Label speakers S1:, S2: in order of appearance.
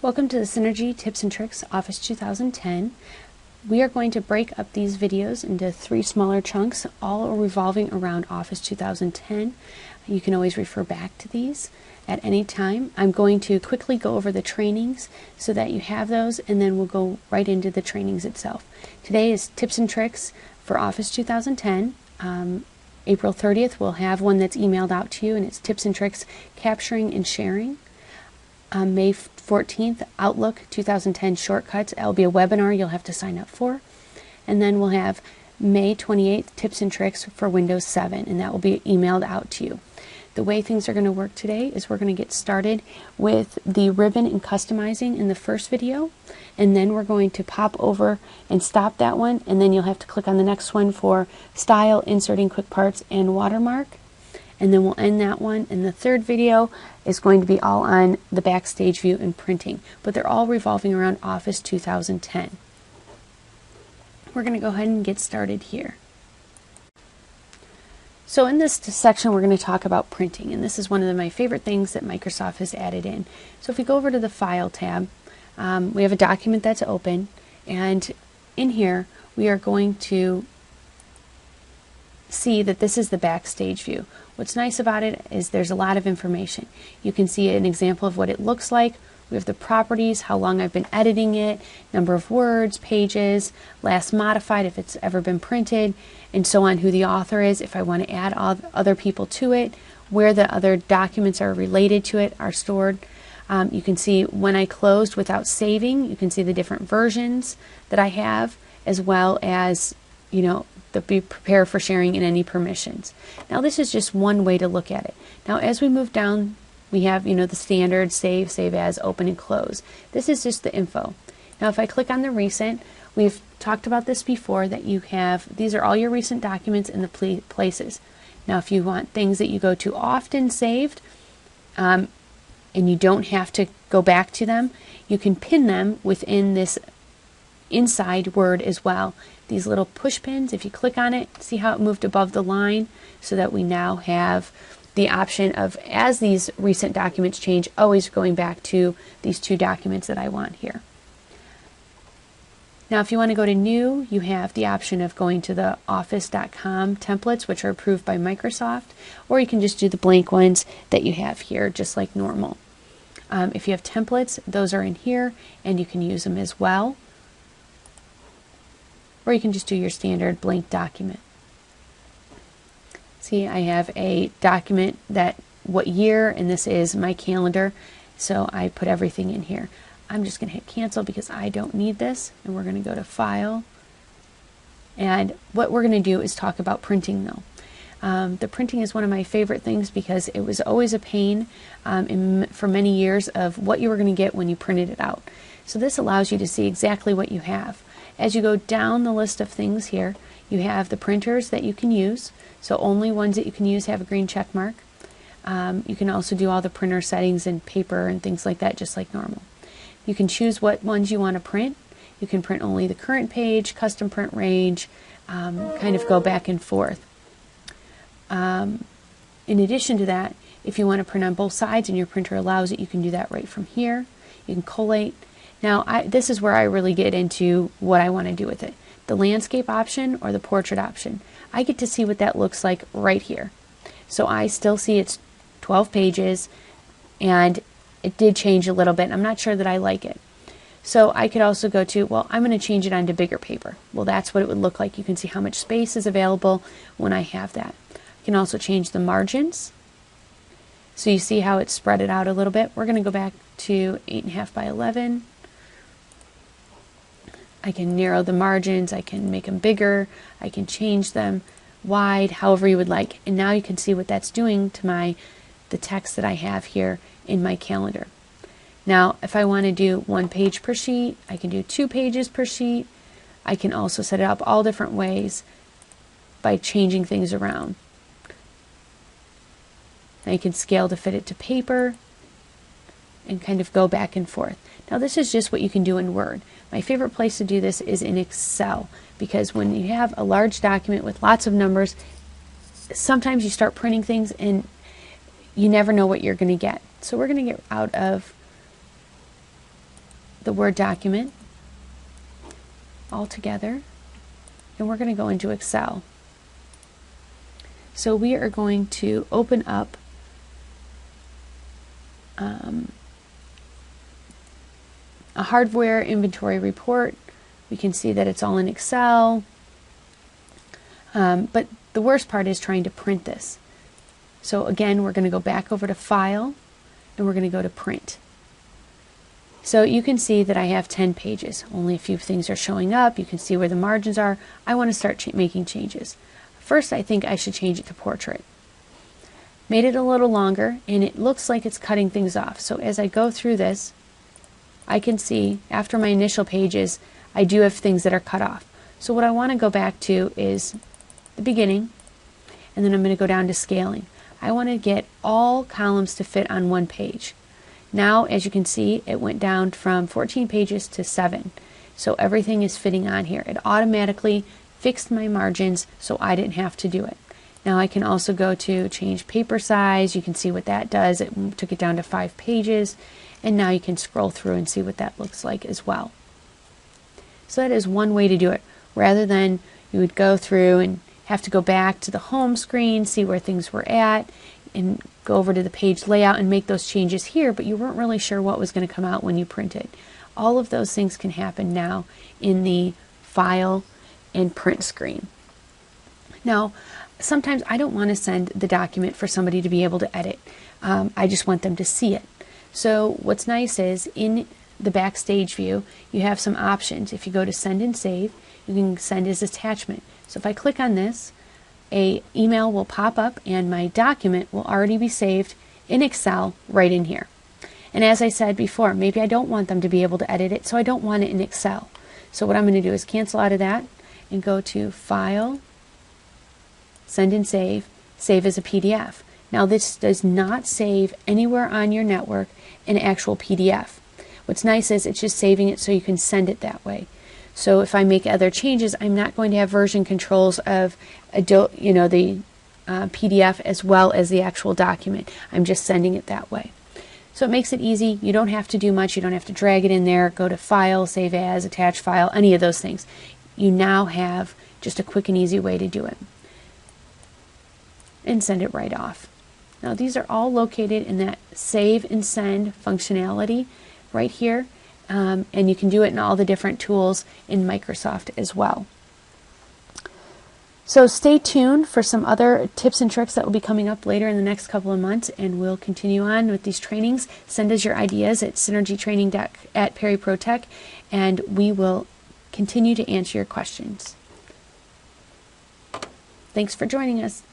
S1: Welcome to the Synergy Tips and Tricks Office 2010. We are going to break up these videos into 3 smaller chunks, all revolving around Office 2010. You can always refer back to these at any time. I'm going to quickly go over the trainings so that you have those, and then we'll go right into the trainings itself. Today is Tips and Tricks for Office 2010. April 30th we'll have one that's emailed out to you, and it's Tips and Tricks Capturing and Sharing. May 14th, Outlook 2010 Shortcuts. It'll be a webinar you'll have to sign up for. And then we'll have May 28th, Tips and Tricks for Windows 7, and that will be emailed out to you. The way things are going to work today is we're going to get started with the ribbon and customizing in the first video, and then we're going to pop over and stop that one, and then you'll have to click on the next one for style, inserting quick parts, and watermark. And then we'll end that one, and the third video is going to be all on the Backstage view and printing, but they're all revolving around Office 2010. We're going to go ahead and get started here. So in this section we're going to talk about printing, and this is one of my favorite things that Microsoft has added in. So if we go over to the File tab, we have a document that's open, and in here we are going to see that this is the Backstage view. What's nice about it is there's a lot of information. You can see an example of what it looks like. We have the properties, how long I've been editing it, number of words, pages, last modified if it's ever been printed, and so on, who the author is, if I want to add other people to it, where the other documents are related to it are stored. You can see when I closed without saving. You can see the different versions that I have, as well as, you know, be prepared for sharing in any permissions. Now this is just one way to look at it. Now as we move down, we have, you know, the standard save, save as, open and close. This is just the info. Now if I click on the recent, we've talked about this before, that you have, these are all your recent documents in the places. Now if you want things that you go to often saved, and you don't have to go back to them, you can pin them within this inside Word as well. These little push pins, if you click on it, see how it moved above the line, so that we now have the option of, as these recent documents change, always going back to these 2 documents that I want here. Now if you want to go to new, you have the option of going to the office.com templates, which are approved by Microsoft, or you can just do the blank ones that you have here, just like normal. If you have templates, those are in here, and you can use them as well. Or you can just do your standard blank document. See, I have a document that what year, and this is my calendar, so I put everything in here. I'm just going to hit cancel because I don't need this, and we're going to go to File. And what we're going to do is talk about printing though. The printing is one of my favorite things because it was always a pain for many years of what you were going to get when you printed it out. So this allows you to see exactly what you have. As you go down the list of things here, you have the printers that you can use. So only ones that you can use have a green check mark. You can also do all the printer settings and paper and things like that, just like normal. You can choose what ones you want to print. You can print only the current page, custom print range, kind of go back and forth. In addition to that, if you want to print on both sides and your printer allows it, you can do that right from here. You can collate. Now, this is where I really get into what I want to do with it. The landscape option or the portrait option. I get to see what that looks like right here. So I still see it's 12 pages, and it did change a little bit. I'm not sure that I like it. So I could also go to, well, I'm going to change it onto bigger paper. Well, that's what it would look like. You can see how much space is available when I have that. I can also change the margins. So you see how it's spread it out a little bit. We're going to go back to 8.5 by 11. I can narrow the margins, I can make them bigger, I can change them wide, however you would like. And now you can see what that's doing to the text that I have here in my calendar. Now, if I want to do 1 page per sheet, I can do 2 pages per sheet. I can also set it up all different ways by changing things around. Now you can scale to fit it to paper and kind of go back and forth. Now this is just what you can do in Word. My favorite place to do this is in Excel, because when you have a large document with lots of numbers, sometimes you start printing things and you never know what you're going to get. So we're going to get out of the Word document all together, and we're going to go into Excel. So we are going to open up a hardware inventory report. We can see that it's all in Excel, but the worst part is trying to print this. So again, we're going to go back over to File, and we're going to go to Print. So you can see that I have 10 pages. Only a few things are showing up. You can see where the margins are. I want to start making changes. First, I think I should change it to Portrait. Made it a little longer, and it looks like it's cutting things off. So as I go through this, I can see after my initial pages, I do have things that are cut off. So what I want to go back to is the beginning, and then I'm going to go down to scaling. I want to get all columns to fit on one page. Now, as you can see, it went down from 14 pages to 7. So everything is fitting on here. It automatically fixed my margins so I didn't have to do it. Now I can also go to change paper size. You can see what that does. It took it down to 5 pages. And now you can scroll through and see what that looks like as well. So that is one way to do it. Rather than you would go through and have to go back to the home screen, see where things were at, and go over to the page layout and make those changes here, but you weren't really sure what was going to come out when you print it. All of those things can happen now in the File and Print screen. Now, sometimes I don't want to send the document for somebody to be able to edit. I just want them to see it. So what's nice is in the Backstage view, you have some options. If you go to Send and Save, you can send as attachment. So if I click on this, an email will pop up and my document will already be saved in Excel right in here. And as I said before, maybe I don't want them to be able to edit it, so I don't want it in Excel. So what I'm going to do is cancel out of that and go to File, Send and Save, Save as a PDF. Now this does not save anywhere on your network an actual PDF. What's nice is it's just saving it so you can send it that way. So if I make other changes, I'm not going to have version controls of the PDF as well as the actual document. I'm just sending it that way. So it makes it easy. You don't have to do much. You don't have to drag it in there, go to File, Save As, Attach File, any of those things. You now have just a quick and easy way to do it. And send it right off. Now these are all located in that Save and Send functionality right here. And you can do it in all the different tools in Microsoft as well. So stay tuned for some other tips and tricks that will be coming up later in the next couple of months, and we'll continue on with these trainings. Send us your ideas at synergytraining@perryprotech, and we will continue to answer your questions. Thanks for joining us.